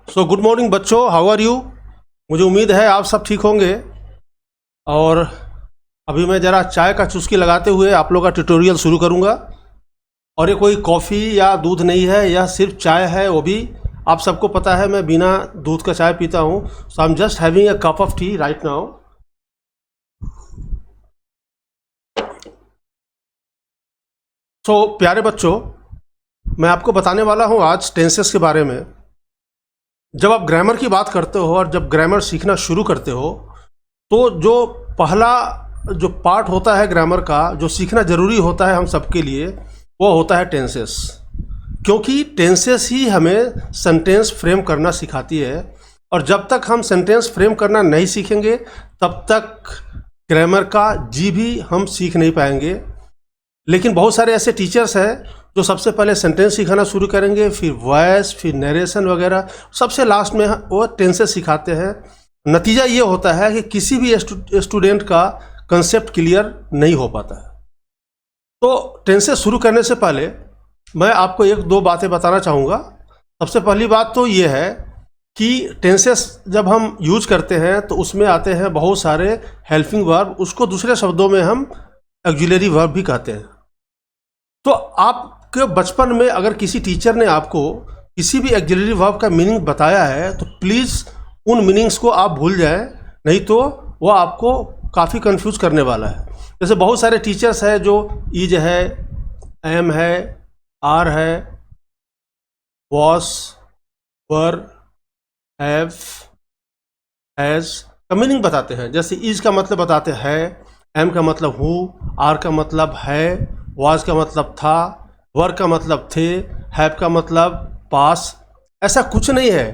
So good morning बच्चों, how are you. मुझे उम्मीद है आप सब ठीक होंगे। और अभी मैं ज़रा चाय का चुस्की लगाते हुए आप लोग का ट्यूटोरियल शुरू करूँगा। और ये कोई कॉफ़ी या दूध नहीं है, यह सिर्फ चाय है। वो भी आप सबको पता है मैं बिना दूध का चाय पीता हूँ। So I am just having a cup of tea right now. So प्यारे बच्चों, मैं आपको बताने वाला हूँ आज टेंसेस के बारे में। जब आप ग्रामर की बात करते हो और जब ग्रामर सीखना शुरू करते हो तो जो पहला जो पार्ट होता है ग्रामर का, जो सीखना ज़रूरी होता है हम सबके लिए, वो होता है टेंसेस। क्योंकि टेंसेस ही हमें सेंटेंस फ्रेम करना सिखाती है। और जब तक हम सेंटेंस फ्रेम करना नहीं सीखेंगे तब तक ग्रामर का जी भी हम सीख नहीं पाएंगे। लेकिन बहुत सारे ऐसे टीचर्स हैं जो सबसे पहले सेंटेंस सिखाना शुरू करेंगे, फिर वॉइस, फिर नरेशन वगैरह, सबसे लास्ट में वो टेंसेस सिखाते हैं। नतीजा ये होता है कि किसी भी स्टूडेंट का कंसेप्ट क्लियर नहीं हो पाता है। तो टेंसेस शुरू करने से पहले मैं आपको एक दो बातें बताना चाहूँगा। सबसे पहली बात तो ये है कि टेंसेस जब हम यूज करते हैं तो उसमें आते हैं बहुत सारे हेल्पिंग वर्ब, उसको दूसरे शब्दों में हम ऑक्सिलरी वर्ब भी कहते हैं। तो आपके बचपन में अगर किसी टीचर ने आपको किसी भी ऑक्सिलरी वर्ब का मीनिंग बताया है तो प्लीज़ उन मीनिंग्स को आप भूल जाएं, नहीं तो वो आपको काफ़ी कंफ्यूज करने वाला है। जैसे बहुत सारे टीचर्स हैं जो इज है, एम है, आर है, वॉस, वर, हैव, हैज़ का मीनिंग बताते हैं। जैसे इज का मतलब बताते हैं, एम का मतलब हूँ, आर का मतलब है, वाज का मतलब था, वर का मतलब थे, हैव का मतलब पास। ऐसा कुछ नहीं है,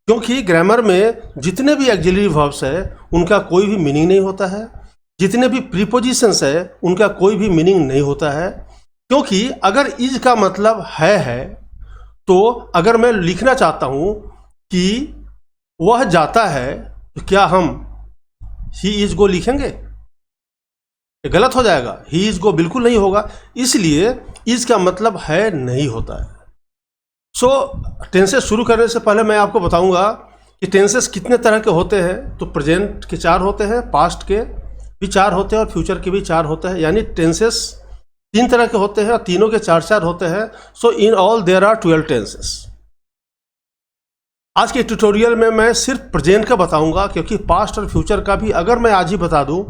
क्योंकि ग्रामर में जितने भी ऑक्सिलरी वर्ब्स है उनका कोई भी मीनिंग नहीं होता है। जितने भी प्रीपोजिशंस है उनका कोई भी मीनिंग नहीं होता है। क्योंकि अगर इज का मतलब है तो अगर मैं लिखना चाहता हूँ कि वह जाता है तो क्या हम ही इज गो लिखेंगे? ये गलत हो जाएगा। ही इज गो बिल्कुल नहीं होगा, इसलिए इज का मतलब है नहीं होता है। सो टेंसेस शुरू करने से पहले मैं आपको बताऊंगा कि टेंसेस कितने तरह के होते हैं। तो प्रेजेंट के 4 होते हैं, पास्ट के भी 4 होते हैं और फ्यूचर के भी 4 होते हैं। यानी टेंसेस 3 तरह के होते हैं और तीनों के 4 होते हैं। So in all there are 12 tenses. आज के ट्यूटोरियल में मैं सिर्फ प्रेजेंट का बताऊंगा, क्योंकि पास्ट और फ्यूचर का भी अगर मैं आज ही बता दूं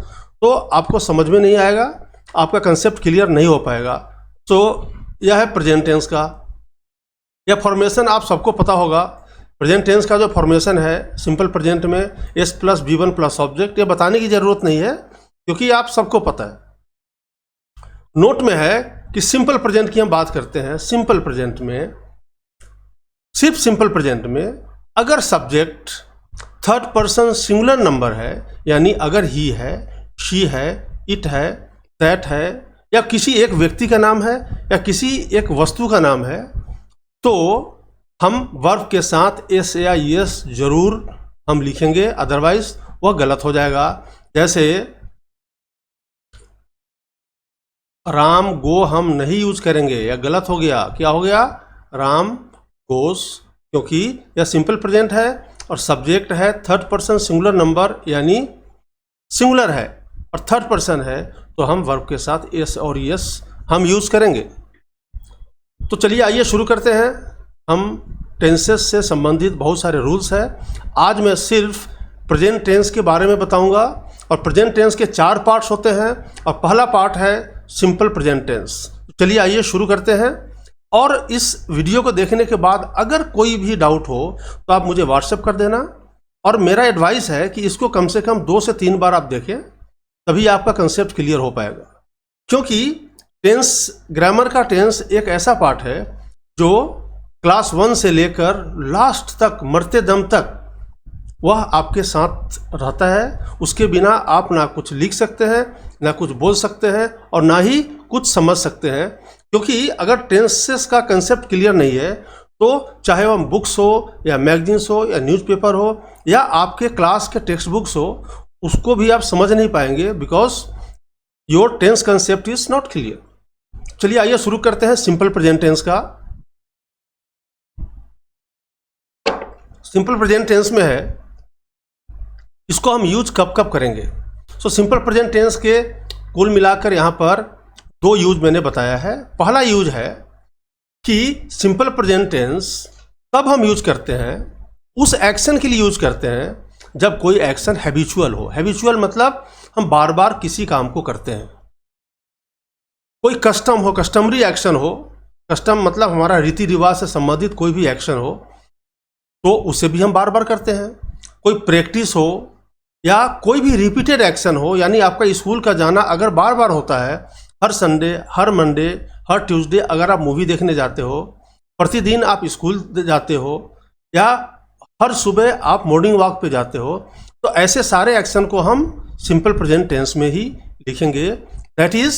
तो आपको समझ में नहीं आएगा, आपका कंसेप्ट क्लियर नहीं हो पाएगा। तो यह है प्रेजेंट टेंस का। यह फॉर्मेशन आप सबको पता होगा। प्रेजेंट टेंस का जो फॉर्मेशन है सिंपल प्रेजेंट में S plus V one plus object, ये बताने की ज़रूरत नहीं है क्योंकि आप सबको पता है। नोट में है कि सिंपल प्रेजेंट की हम बात करते हैं। सिंपल प्रेजेंट में, सिर्फ सिंपल प्रेजेंट में अगर subject third person singular number है, यानी अगर ही है, शी है, इट है, दैट है, या किसी एक व्यक्ति का नाम है या किसी एक वस्तु का नाम है, तो हम वर्ब के साथ एस या यस जरूर हम लिखेंगे, अदरवाइज वह गलत हो जाएगा। जैसे राम गो हम नहीं यूज करेंगे, यह गलत हो गया। क्या हो गया? राम गोस, क्योंकि यह सिंपल प्रेजेंट है और सब्जेक्ट है थर्ड पर्सन सिंगुलर नंबर, यानी सिंगुलर है और थर्ड पर्सन है, तो हम वर्ब के साथ एस और यस हम यूज करेंगे। तो चलिए आइए शुरू करते हैं। हम टेंसेस से संबंधित बहुत सारे रूल्स हैं। आज मैं सिर्फ प्रेजेंट टेंस के बारे में बताऊंगा और प्रेजेंट टेंस के 4 पार्ट्स होते हैं और पहला पार्ट है सिंपल प्रेजेंट टेंस। चलिए आइए शुरू करते हैं। और इस वीडियो को देखने के बाद अगर कोई भी डाउट हो तो आप मुझे व्हाट्सएप कर देना। और मेरा एडवाइस है कि इसको कम से कम 2 से 3 बार आप देखें, तभी आपका कंसेप्ट क्लियर हो पाएगा। क्योंकि टेंस, ग्रामर का टेंस एक ऐसा पार्ट है जो क्लास 1 से लेकर लास्ट तक, मरते दम तक वह आपके साथ रहता है। उसके बिना आप ना कुछ लिख सकते हैं, ना कुछ बोल सकते हैं और ना ही कुछ समझ सकते हैं। क्योंकि अगर टेंसेस का कंसेप्ट क्लियर नहीं है तो चाहे वह बुक्स हो या मैगजीन्स हो या न्यूज़पेपर हो या आपके क्लास के टेक्स्ट बुक्स हो, उसको भी आप समझ नहीं पाएंगे, because your tense concept is not clear. चलिए आइए शुरू करते हैं सिंपल प्रेजेंट टेंस का। सिंपल प्रेजेंट टेंस में है, इसको हम यूज कब कब करेंगे। सो सिंपल प्रेजेंट टेंस के कुल मिलाकर यहाँ पर 2 यूज मैंने बताया है। पहला यूज है कि सिंपल प्रेजेंट टेंस तब हम यूज करते हैं, उस एक्शन के लिए यूज करते हैं जब कोई एक्शन हैबिचुअल हो। हैबिचुअल मतलब हम बार बार किसी काम को करते हैं। कोई कस्टम हो, कस्टमरी एक्शन हो, कस्टम मतलब हमारा रीति रिवाज से संबंधित कोई भी एक्शन हो तो उसे भी हम बार बार करते हैं। कोई प्रैक्टिस हो या कोई भी रिपीटेड एक्शन हो, यानी आपका स्कूल का जाना अगर बार बार होता है, हर संडे, हर मंडे, हर ट्यूसडे अगर आप मूवी देखने जाते हो, प्रतिदिन आप स्कूल जाते हो या हर सुबह आप मॉर्निंग वॉक पे जाते हो, तो ऐसे सारे एक्शन को हम सिंपल प्रेजेंट टेंस में ही लिखेंगे। That is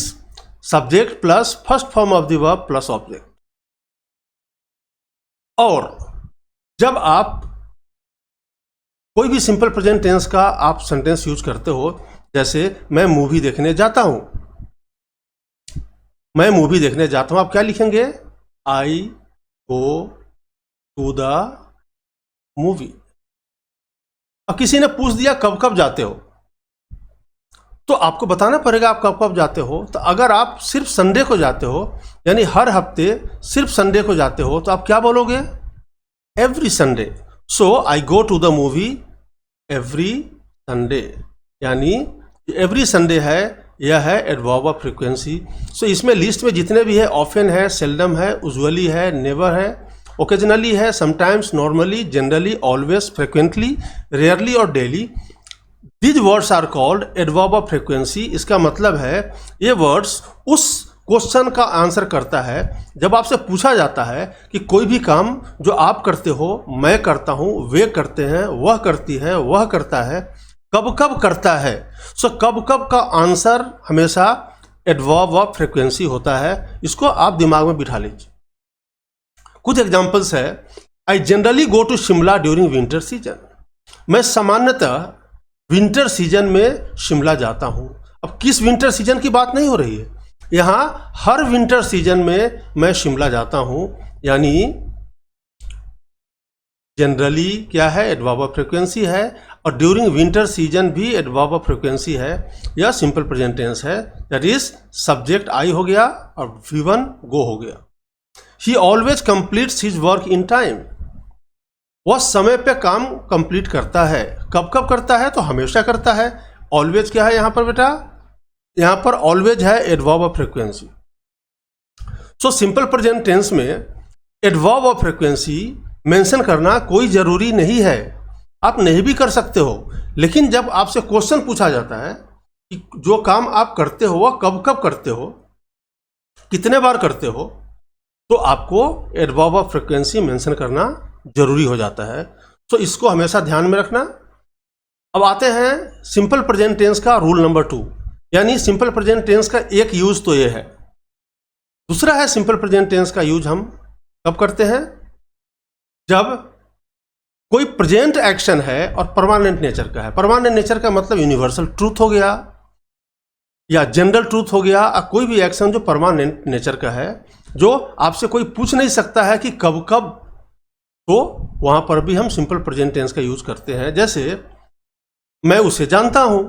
subject plus first form of the verb plus object. और जब आप कोई भी सिंपल प्रेजेंट टेंस का आप सेंटेंस यूज करते हो, जैसे मैं मूवी देखने जाता हूं, मैं मूवी देखने जाता हूं, आप क्या लिखेंगे? आई गो टू द मूवी। अब किसी ने पूछ दिया कब कब जाते हो, तो आपको बताना पड़ेगा आप कब कब जाते हो। तो अगर आप सिर्फ संडे को जाते हो, यानी हर हफ्ते सिर्फ संडे को जाते हो, तो आप क्या बोलोगे? Every Sunday. So I go to the movie every Sunday, यानी एवरी संडे है, यह है एडवर्ब ऑफ फ्रीक्वेंसी। सो इसमें लिस्ट में जितने भी है, ऑफन है, सेल्डम है, यूजुअली है, नेवर है, ओकेजनली है, sometimes, normally, generally, always, frequently, rarely और daily, these words are called adverb of frequency. इसका मतलब है ये वर्ड्स उस क्वेश्चन का आंसर करता है जब आपसे पूछा जाता है कि कोई भी काम जो आप करते हो, मैं करता हूं, वे करते हैं, वह करती है, वह करता है, कब कब करता है। सो कब कब का आंसर हमेशा एडवर्ब ऑफ फ्रीक्वेंसी होता है। इसको आप दिमाग में बिठा लीजिए। कुछ एग्जांपल्स है। I generally go to Shimla during winter season. मैं सामान्यतः विंटर सीजन में शिमला जाता हूं। अब किस विंटर सीजन की बात नहीं हो रही है, यहां हर विंटर सीजन में मैं शिमला जाता हूं, यानी जनरली क्या है? एडवर्ब ऑफ फ्रीक्वेंसी है, और ड्यूरिंग विंटर सीजन भी एडवर्ब ऑफ फ्रीक्वेंसी है। यह सिंपल प्रेजेंट टेंस है। दैट इज सब्जेक्ट आई हो गया और V1 गो हो गया। ही always completes his work in time. वह समय पे काम कंप्लीट करता है। कब कब करता है? तो हमेशा करता है। ऑलवेज क्या है यहां पर बेटा? यहां पर ऑलवेज है adverb of frequency. So simple present tense में एडवर्ब ऑफ फ्रीक्वेंसी मेंशन करना कोई जरूरी नहीं है, आप नहीं भी कर सकते हो। लेकिन जब आपसे क्वेश्चन पूछा जाता है कि जो काम आप करते हो वह कब कब करते हो, कितने बार करते हो, तो आपको एडवर्ब ऑफ फ्रीक्वेंसी मेंशन करना जरूरी हो जाता है। तो इसको हमेशा ध्यान में रखना। अब आते हैं सिंपल प्रेजेंट टेंस का रूल नंबर 2, यानी सिंपल प्रेजेंट टेंस का एक यूज तो ये है। दूसरा है सिंपल प्रेजेंट टेंस का यूज हम कब करते हैं? जब कोई प्रेजेंट एक्शन है और परमानेंट नेचर का है। परमानेंट नेचर का मतलब यूनिवर्सल ट्रूथ हो गया या जनरल ट्रूथ हो गया, और कोई भी एक्शन जो परमानेंट नेचर का है, जो आपसे कोई पूछ नहीं सकता है कि कब कब, तो वहां पर भी हम सिंपल प्रेजेंट टेंस का यूज करते हैं। जैसे मैं उसे जानता हूं,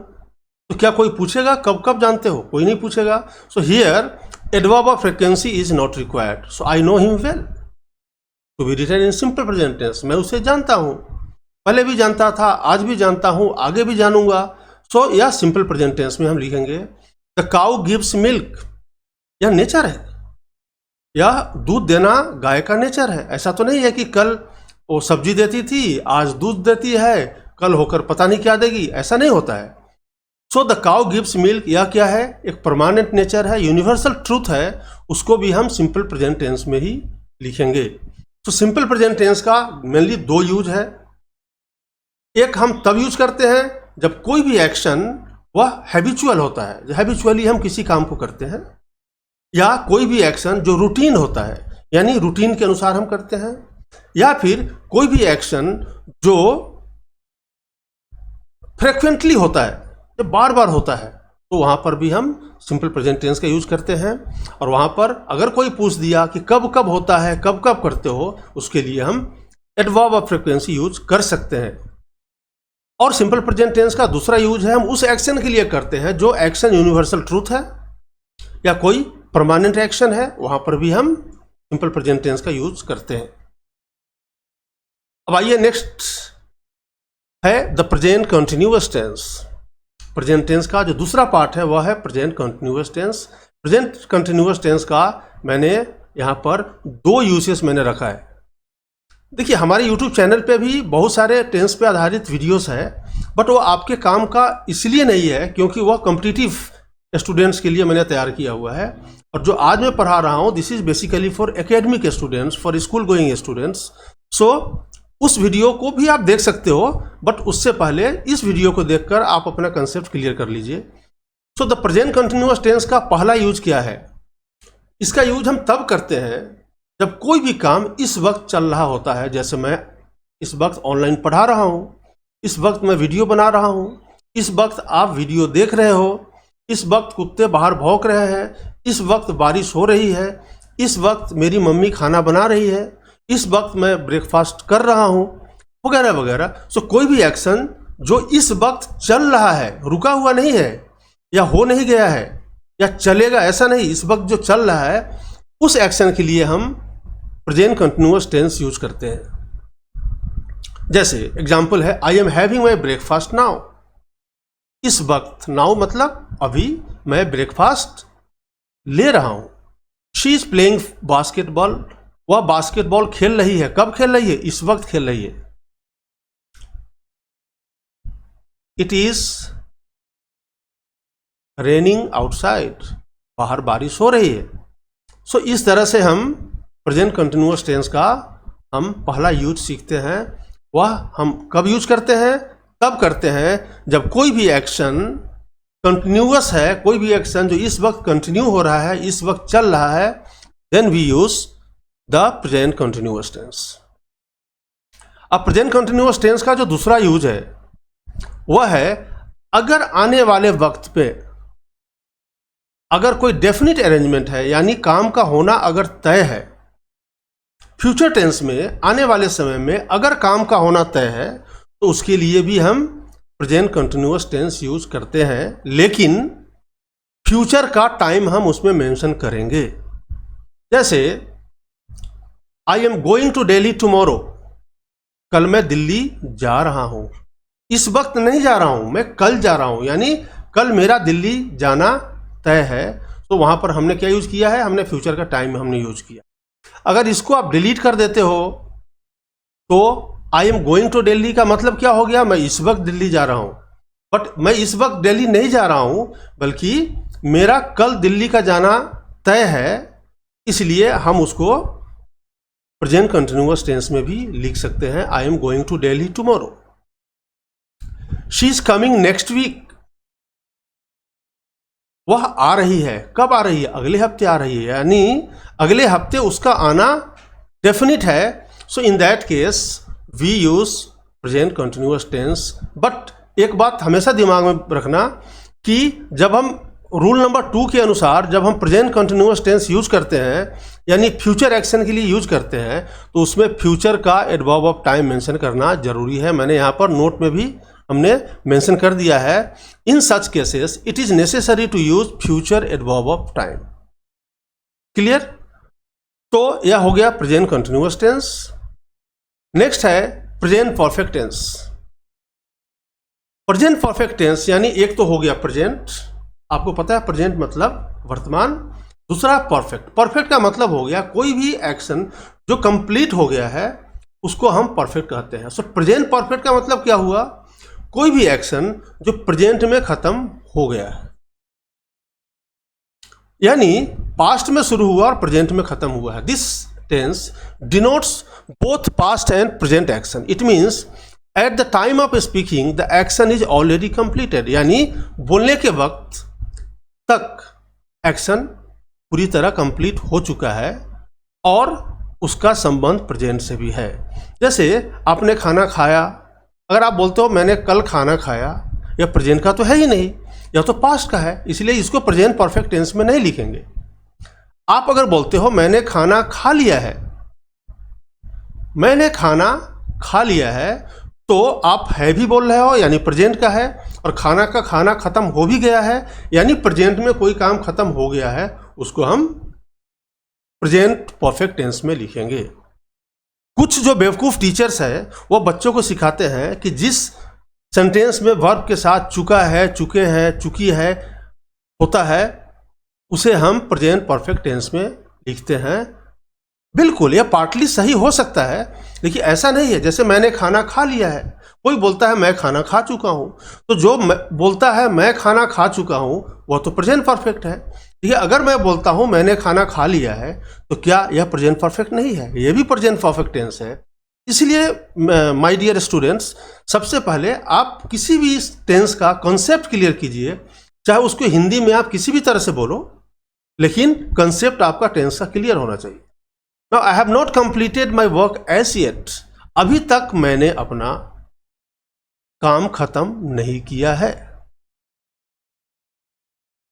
तो क्या कोई पूछेगा कब कब जानते हो? कोई नहीं पूछेगा। So here adverb of frequency is not required. So I know him well to be written in simple present tense. मैं उसे जानता हूं, पहले भी जानता था, आज भी जानता हूं, आगे भी जानूंगा। सो यह सिंपल प्रेजेंट टेंस में हम लिखेंगे द काउ गिव्स मिल्क। यह नेचर है, यह दूध देना गाय का नेचर है। ऐसा तो नहीं है कि कल वो सब्जी देती थी, आज दूध देती है, कल होकर पता नहीं क्या देगी, ऐसा नहीं होता है। So the cow gives milk, यह क्या है? एक परमानेंट नेचर है, यूनिवर्सल ट्रूथ है, उसको भी हम सिंपल प्रेजेंट टेंस में ही लिखेंगे। तो सिंपल प्रेजेंट टेंस का मेनली 2 यूज है। एक हम तब यूज करते हैं जब कोई भी एक्शन वह हैबिचुअल होता है, हैबिचुअली हम किसी काम को करते हैं, या कोई भी एक्शन जो रूटीन होता है, यानी रूटीन के अनुसार हम करते हैं, या फिर कोई भी एक्शन जो फ्रिक्वेंटली होता है, जो बार बार होता है, तो वहां पर भी हम सिंपल प्रेजेंट टेंस का यूज करते हैं। और वहां पर अगर कोई पूछ दिया कि कब कब होता है, कब कब करते हो, उसके लिए हम एडवर्ब ऑफ फ्रीक्वेंसी यूज कर सकते हैं। और सिंपल प्रेजेंट टेंस का दूसरा यूज है हम उस एक्शन के लिए करते हैं जो एक्शन यूनिवर्सल ट्रूथ है या कोई परमानेंट एक्शन है, वहां पर भी हम सिंपल प्रेजेंट टेंस का यूज करते हैं। अब आइए नेक्स्ट है the present continuous tense. Present tense का जो दूसरा पार्ट है वह है present continuous tense. Present continuous tense का मैंने यहाँ पर दो यूसेस मैंने रखा है। देखिए हमारे YouTube चैनल पे भी बहुत सारे टेंस पे आधारित वीडियोस है, बट वो आपके काम का इसलिए नहीं है क्योंकि वह कॉम्पिटिटिव स्टूडेंट्स के लिए मैंने तैयार किया हुआ है। और जो आज मैं पढ़ा रहा हूँ this is basically for academic students, for school going students. So उस वीडियो को भी आप देख सकते हो, बट उससे पहले इस वीडियो को देखकर आप अपना कंसेप्ट क्लियर कर लीजिए। So the present continuous tense का पहला यूज क्या है? इसका यूज हम तब करते हैं जब कोई भी काम इस वक्त चल रहा होता है। जैसे मैं इस वक्त ऑनलाइन पढ़ा रहा हूँ, इस वक्त मैं वीडियो बना रहा हूँ, इस वक्त आप वीडियो देख रहे हो, इस वक्त कुत्ते बाहर भौंक रहे हैं, इस वक्त बारिश हो रही है, इस वक्त मेरी मम्मी खाना बना रही है, इस वक्त मैं ब्रेकफास्ट कर रहा हूँ, वगैरह वगैरह। सो कोई भी एक्शन जो इस वक्त चल रहा है, रुका हुआ नहीं है या हो नहीं गया है या चलेगा, ऐसा नहीं, इस वक्त जो चल रहा है उस एक्शन के लिए हम प्रेजेंट कंटिन्यूअस टेंस यूज करते हैं। जैसे एग्जाम्पल है I am having my breakfast now. इस वक्त, नाउ मतलब अभी, मैं ब्रेकफास्ट ले रहा हूं। शी इज प्लेइंग बास्केटबॉल, वह बास्केटबॉल खेल रही है। कब खेल रही है? इस वक्त खेल रही है। इट इज रेनिंग आउटसाइड, बाहर बारिश हो रही है। सो इस तरह से हम प्रेजेंट कंटिन्यूअस टेंस का हम पहला यूज सीखते हैं। वह हम कब यूज करते हैं? तब करते हैं जब कोई भी एक्शन कंटिन्यूअस है, कोई भी एक्शन जो इस वक्त कंटिन्यू हो रहा है, इस वक्त चल रहा है, then we use the present continuous tense. अब प्रेजेंट कंटिन्यूअस टेंस का जो दूसरा यूज है वह है अगर आने वाले वक्त पे अगर कोई डेफिनिट अरेंजमेंट है, यानी काम का होना अगर तय है, फ्यूचर टेंस में आने वाले समय में अगर काम का होना तय है तो उसके लिए भी हम प्रेजेंट कंटिन्यूअस टेंस यूज करते हैं, लेकिन फ्यूचर का टाइम हम उसमें मेंशन करेंगे। जैसे I am going to Delhi tomorrow, कल मैं दिल्ली जा रहा हूं। इस वक्त नहीं जा रहा हूं, मैं कल जा रहा हूं, यानी कल मेरा दिल्ली जाना तय है। तो वहां पर हमने क्या यूज किया है? हमने फ्यूचर का टाइम हमने यूज किया। अगर इसको आप डिलीट कर देते हो तो I am going to Delhi का मतलब क्या हो गया? मैं इस वक्त दिल्ली जा रहा हूं, बट मैं इस वक्त दिल्ली नहीं जा रहा हूं, बल्कि मेरा कल दिल्ली का जाना तय है। इसलिए हम उसको प्रेजेंट कंटिन्यूअस टेंस में भी लिख सकते हैं, I am going to Delhi tomorrow. She is coming next week, वह आ रही है। कब आ रही है? अगले हफ्ते आ रही है, यानी अगले हफ्ते उसका आना डेफिनिट है। So in that case we use present continuous tense. But एक बात हमेशा दिमाग में रखना कि जब हम रूल नंबर 2 के अनुसार जब हम प्रेजेंट कंटिन्यूअस टेंस यूज करते हैं, यानी फ्यूचर एक्शन के लिए यूज करते हैं, तो उसमें फ्यूचर का एडवर्ब ऑफ टाइम मेंशन करना जरूरी है। मैंने यहाँ पर नोट में भी हमने मेंशन कर दिया है, in such cases it is necessary to use future adverb of time. Clear? तो यह हो गया प्रेजेंट कंटिन्यूअस टेंस। नेक्स्ट है present perfect tense. Present perfect tense यानी एक तो हो गया प्रेजेंट, आपको पता है प्रेजेंट मतलब वर्तमान, दूसरा परफेक्ट। परफेक्ट का मतलब हो गया कोई भी एक्शन जो कंप्लीट हो गया है उसको हम परफेक्ट कहते हैं। सो प्रेजेंट परफेक्ट का मतलब क्या हुआ? कोई भी एक्शन जो प्रेजेंट में खत्म हो गया है, यानी पास्ट में शुरू हुआ और प्रेजेंट में खत्म हुआ है। This tense denotes both past and present action. It means at the time of speaking the action is already completed, यानी बोलने के वक्त तक एक्शन पूरी तरह कंप्लीट हो चुका है और उसका संबंध प्रेजेंट से भी है। जैसे आपने खाना खाया, अगर आप बोलते हो मैंने कल खाना खाया, यह प्रेजेंट का तो है ही नहीं, यह तो पास्ट का है, इसलिए इसको प्रेजेंट परफेक्ट टेंस में नहीं लिखेंगे। आप अगर बोलते हो मैंने खाना खा लिया है, मैंने खाना खा लिया है, तो आप है भी बोल रहे हो यानी प्रेजेंट का है, और खाना का खाना खत्म हो भी गया है यानी प्रेजेंट में कोई काम खत्म हो गया है, उसको हम प्रेजेंट परफेक्ट टेंस में लिखेंगे। कुछ जो बेवकूफ़ टीचर्स है वो बच्चों को सिखाते हैं कि जिस सेंटेंस में वर्ब के साथ चुका है, चुके हैं, चुकी है होता है, उसे हम प्रेजेंट परफेक्ट टेंस में लिखते हैं। बिल्कुल, यह पार्टली सही हो सकता है, लेकिन ऐसा नहीं है। जैसे मैंने खाना खा लिया है, कोई बोलता है मैं खाना खा चुका हूँ, तो जो बोलता है मैं खाना खा चुका हूँ वह तो प्रेजेंट परफेक्ट है। देखिए, अगर मैं बोलता हूँ मैंने खाना खा लिया है, तो क्या यह प्रेजेंट परफेक्ट नहीं है? यह भी प्रेजेंट परफेक्ट टेंस है। इसलिए माय डियर स्टूडेंट्स, सबसे पहले आप किसी भी टेंस का कॉन्सेप्ट क्लियर कीजिए, चाहे उसको हिंदी में आप किसी भी तरह से बोलो, लेकिन कंसेप्ट आपका टेंस का क्लियर होना चाहिए। Now I have not completed my work as yet. अभी तक मैंने अपना काम खत्म नहीं किया है।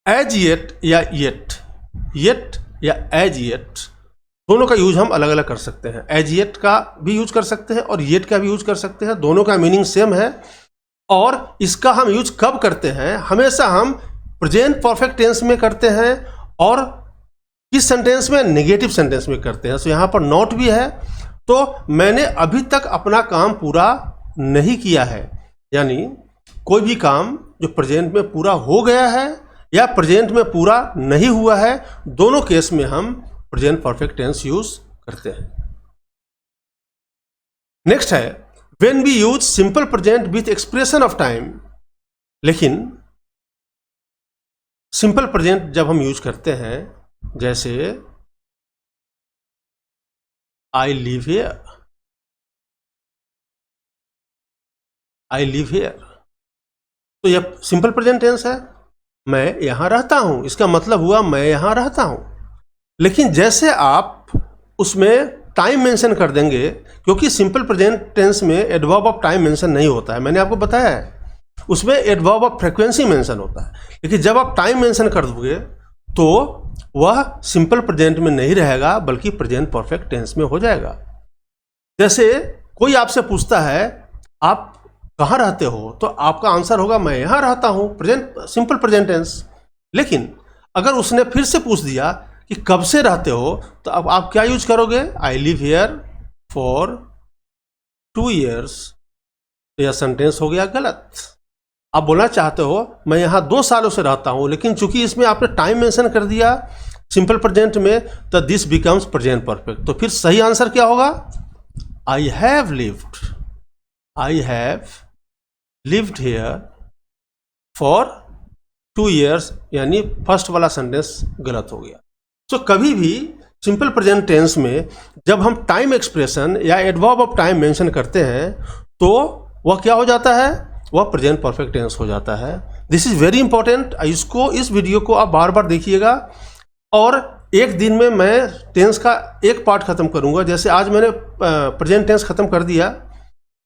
As yet या yet या as yet दोनों का यूज हम अलग अलग कर सकते हैं। as yet का भी यूज कर सकते हैं और yet का भी यूज कर सकते हैं, दोनों का मीनिंग सेम है। और इसका हम यूज कब करते हैं? हमेशा हम प्रेजेंट परफेक्ट टेंस में करते हैं और किस सेंटेंस में? नेगेटिव सेंटेंस में करते हैं। तो यहाँ पर नॉट भी है, तो मैंने अभी तक अपना काम पूरा नहीं किया है, यानी कोई भी काम जो प्रेजेंट में पूरा हो गया है या प्रेजेंट में पूरा नहीं हुआ है, दोनों केस में हम प्रेजेंट परफेक्ट टेंस यूज करते हैं। नेक्स्ट है when we use simple present with expression of time. लेकिन सिंपल प्रेजेंट जब हम यूज करते हैं, जैसे I live here, I live here, तो यह सिंपल प्रेजेंट टेंस है। मैं यहां रहता हूं, इसका मतलब हुआ मैं यहां रहता हूं। लेकिन जैसे आप उसमें टाइम मेंशन कर देंगे, क्योंकि सिंपल प्रेजेंट टेंस में एडवर्ब ऑफ टाइम मेंशन नहीं होता है, मैंने आपको बताया है, उसमें एडवर्ब ऑफ फ्रीक्वेंसी मेंशन होता है। लेकिन जब आप टाइम मेंशन कर दोगे तो वह सिंपल प्रेजेंट में नहीं रहेगा, बल्कि प्रेजेंट परफेक्ट टेंस में हो जाएगा। जैसे कोई आपसे पूछता है आप कहाँ रहते हो, तो आपका आंसर होगा मैं यहाँ रहता हूँ, प्रेजेंट सिंपल प्रेजेंट टेंस। लेकिन अगर उसने फिर से पूछ दिया कि कब से रहते हो, तो अब आप क्या यूज करोगे? आई लिव हियर फॉर 2 years, तो यह सेंटेंस हो गया गलत। आप बोलना चाहते हो मैं यहाँ 2 सालों से रहता हूँ, लेकिन चूंकि इसमें आपने टाइम मेंशन कर दिया सिंपल प्रेजेंट में, तो दिस बिकम्स प्रेजेंट परफेक्ट। तो फिर सही आंसर क्या होगा? I have lived, I have lived here for 2 years, यानी फर्स्ट वाला सेंटेंस गलत हो गया। तो कभी भी सिंपल प्रेजेंट टेंस में जब हम टाइम एक्सप्रेशन या एडवर्ब ऑफ टाइम मेंशन करते हैं, तो वह क्या हो जाता है? वह प्रेजेंट परफेक्ट टेंस हो जाता है। This is very important. इस वीडियो को आप बार बार देखिएगा, और एक दिन में मैं टेंस का एक पार्ट खत्म करूंगा। जैसे आज मैंने प्रेजेंट टेंस खत्म कर दिया,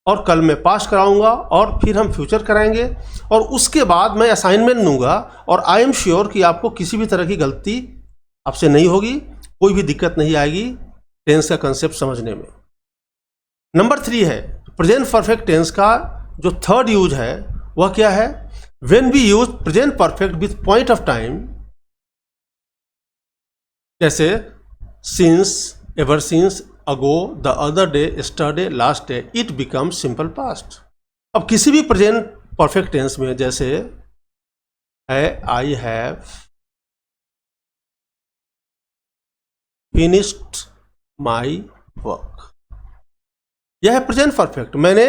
और कल मैं पास्ट कराऊंगा, और फिर हम फ्यूचर कराएंगे, और उसके बाद मैं असाइनमेंट दूंगा। और आई एम श्योर कि आपको किसी भी तरह की गलती आपसे नहीं होगी, कोई भी दिक्कत नहीं आएगी टेंस का कंसेप्ट समझने में। नंबर 3 है प्रेजेंट परफेक्ट टेंस का जो थर्ड यूज है वह क्या है? When we use present perfect with point of time, जैसे since, ever since, ago, the other day, yesterday, last day, it becomes simple past. अब किसी भी प्रेजेंट परफेक्ट टेंस में जैसे है I have finished my work, यह है present perfect. मैंने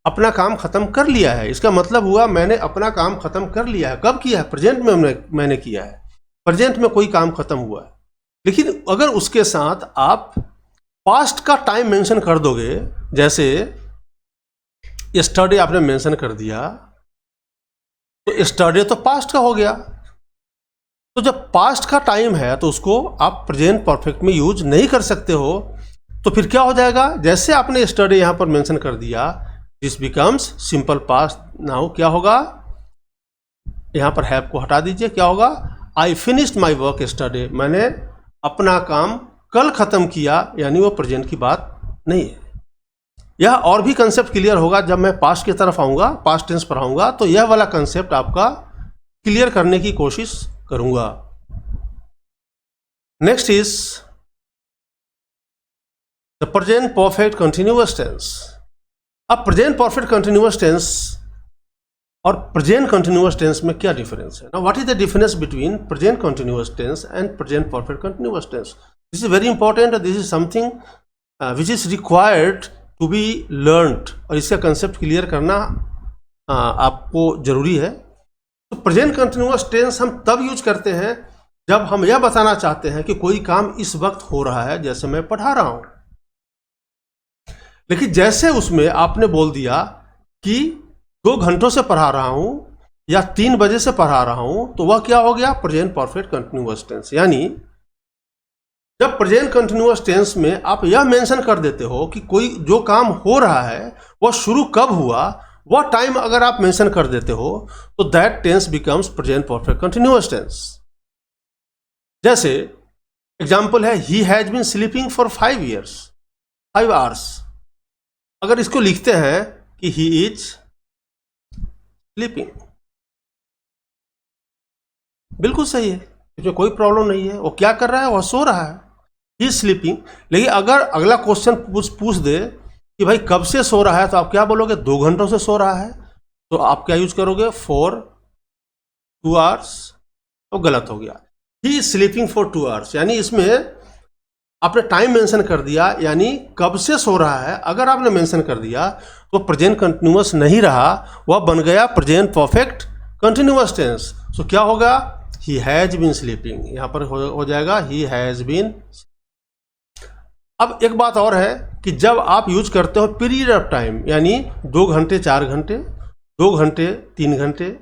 अपना काम खत्म कर लिया है, इसका मतलब हुआ मैंने अपना काम खत्म कर लिया है। कब किया है? प्रेजेंट में मैंने किया है, प्रेजेंट में कोई काम खत्म हुआ है। लेकिन अगर उसके साथ आप पास्ट का टाइम मेंशन कर दोगे, जैसे यस्टरडे आपने मेंशन कर दिया, तो यस्टरडे तो पास्ट का हो गया। तो जब पास्ट का टाइम है तो उसको आप प्रेजेंट परफेक्ट में यूज नहीं कर सकते हो। तो फिर क्या हो जाएगा? जैसे आपने यस्टरडे यहाँ पर मेंशन कर दिया, this becomes simple past. Now क्या होगा? यहाँ पर हैव को हटा दीजिए, क्या होगा? I finished my work yesterday, मैंने अपना काम कल खत्म किया, यानी वो प्रेजेंट की बात नहीं है। यह और भी कंसेप्ट क्लियर होगा जब मैं पास्ट की तरफ आऊँगा, पास्ट टेंस पर आऊँगा, तो यह वाला कंसेप्ट आपका क्लियर करने की कोशिश करूँगा। Next is the present perfect continuous tense. अब प्रेजेंट परफेक्ट कंटिन्यूअस टेंस और प्रेजेंट कंटिन्यूअस टेंस में क्या डिफरेंस है? Now what is the difference between present continuous tense and present perfect continuous tense? This is very important, this is something which is required to be learned, और इसका concept clear करना आपको जरूरी है। तो प्रेजेंट कंटिन्यूअस टेंस हम तब use करते हैं जब हम यह बताना चाहते हैं कि कोई काम इस वक्त हो रहा है, जैसे मैं पढ़ा रहा हूं, लेकिन जैसे उसमें आपने बोल दिया कि 2 घंटों से पढ़ा रहा हूं या 3 बजे से पढ़ा रहा हूं, तो वह क्या हो गया? Present perfect continuous tense. यानी जब प्रेजेंट कंटिन्यूअस टेंस में आप यह मेंशन कर देते हो कि कोई जो काम हो रहा है वह शुरू कब हुआ, वह टाइम अगर आप मेंशन कर देते हो, तो that tense becomes present perfect continuous tense. जैसे एग्जाम्पल है, he has been sleeping for 5 hours. अगर इसको लिखते हैं कि ही इज स्लीपिंग, बिल्कुल सही है, इसमें कोई प्रॉब्लम नहीं है। वो क्या कर रहा है? वह सो रहा है, ही इज स्लीपिंग। लेकिन अगर अगला क्वेश्चन पूछ दे कि भाई कब से सो रहा है, तो आप क्या बोलोगे? 2 घंटों से सो रहा है। तो आप क्या यूज करोगे? For 2 hours. तो गलत हो गया। He is sleeping for 2 hours, यानी इसमें आपने टाइम मेंशन कर दिया, यानी कब से सो रहा है अगर आपने मेंशन कर दिया तो प्रेजेंट कंटिन्यूअस नहीं रहा, वह बन गया प्रेजेंट परफेक्ट कंटिन्यूअस टेंस। सो क्या होगा? ही हैज बीन स्लीपिंग, यहां पर हो जाएगा ही हैज बीन। अब एक बात और है कि जब आप यूज करते हो पीरियड ऑफ टाइम, यानी 2 घंटे 4 घंटे, 2 घंटे 3 घंटे,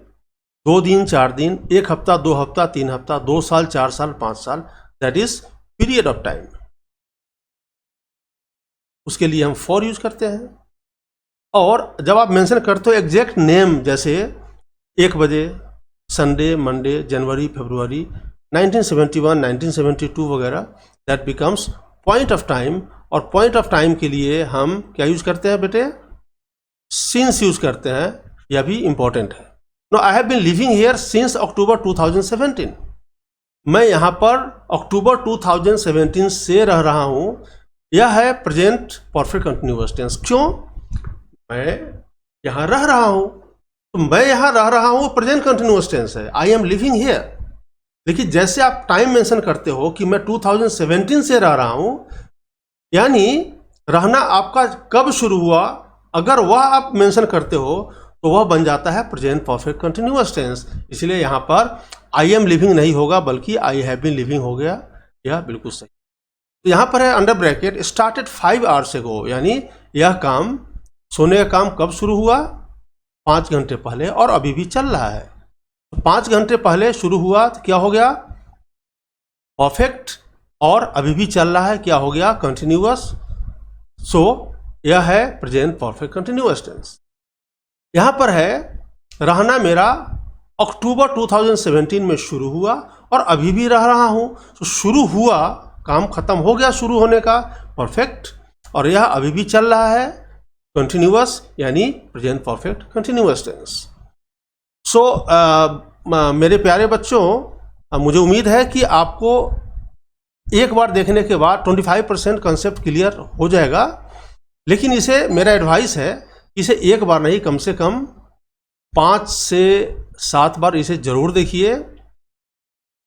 2 दिन 4 दिन, 1 हफ्ता 2 हफ्ता 3 हफ्ता, 2 साल 4 साल 5 साल, that is period of time. उसके लिए हम फॉर यूज करते हैं। और जब आप मेंशन करते हो एग्जैक्ट नेम, जैसे 1 बजे, संडे, मंडे, जनवरी, फरवरी, 1971, 1972 वगैरह, that becomes point of time. और पॉइंट ऑफ टाइम के लिए हम क्या यूज करते हैं बेटे? सिंस यूज करते हैं। यह भी इंपॉर्टेंट है। No, I have been living here since October 2017। मैं यहाँ पर अक्टूबर 2017 से रह रहा हूँ। यह है प्रेजेंट परफेक्ट कंटिन्यूअस टेंस। क्यों? मैं यहाँ रह रहा हूँ, तो मैं यहाँ रह रहा हूँ प्रेजेंट कंटिन्यूअस टेंस है, आई एम लिविंग हियर। लेकिन जैसे आप टाइम मेंशन करते हो कि मैं 2017 से रह रहा हूँ, यानी रहना आपका कब शुरू हुआ, अगर वह आप मेंशन करते हो तो वह बन जाता है प्रेजेंट परफेक्ट कंटिन्यूअस टेंस। इसलिए यहाँ पर आई एम लिविंग नहीं होगा, बल्कि आई हैव बीन लिविंग हो गया। यह बिल्कुल सही। तो यहाँ पर है अंडर ब्रैकेट स्टार्टेड 5 आवर्स एगो, यानी यह काम, सोने का काम कब शुरू हुआ? 5 घंटे पहले, और अभी भी चल रहा है। तो 5 घंटे पहले शुरू हुआ तो क्या हो गया? परफेक्ट, और अभी भी चल रहा है, क्या हो गया? कंटिन्यूअस। सो यह है प्रेजेंट परफेक्ट कंटिन्यूअस टेंस। यहाँ पर है रहना मेरा अक्टूबर 2017 में शुरू हुआ और अभी भी रह रहा हूँ। तो शुरू हुआ, काम खत्म हो गया शुरू होने का, परफेक्ट, और यह अभी भी चल रहा है, कंटिन्यूअस, यानी प्रेजेंट परफेक्ट कंटिन्यूअस टेंस। सो मेरे प्यारे बच्चों, मुझे उम्मीद है कि आपको एक बार देखने के बाद 25% कंसेप्ट क्लियर हो जाएगा। लेकिन इसे मेरा एडवाइस है, इसे एक बार नहीं, कम से कम 5 से 7 बार इसे ज़रूर देखिए।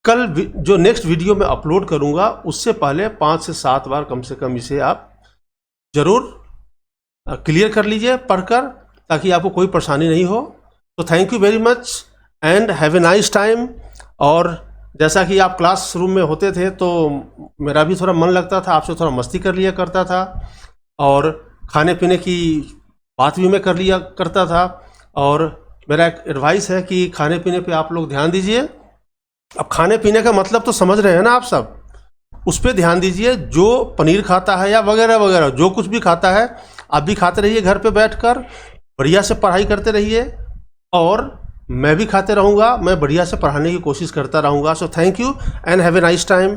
कल जो नेक्स्ट वीडियो में अपलोड करूंगा उससे पहले 5 से 7 बार कम से कम इसे आप ज़रूर क्लियर कर लीजिए पढ़कर, ताकि आपको कोई परेशानी नहीं हो। तो thank you very much and have a nice time. और जैसा कि आप क्लासरूम में होते थे तो मेरा भी थोड़ा मन लगता था, आपसे थोड़ा मस्ती कर लिया करता था, और खाने पीने की बात भी मैं कर लिया करता था। और मेरा एक एडवाइस है कि खाने पीने पे आप लोग ध्यान दीजिए। अब खाने पीने का मतलब तो समझ रहे हैं ना आप सब, उस पर ध्यान दीजिए। जो पनीर खाता है या वगैरह वगैरह जो कुछ भी खाता है, आप भी खाते रहिए घर पे बैठकर, बढ़िया से पढ़ाई करते रहिए, और मैं भी खाते रहूँगा, मैं बढ़िया से पढ़ाने की कोशिश करता रहूँगा। So thank you and have a nice time.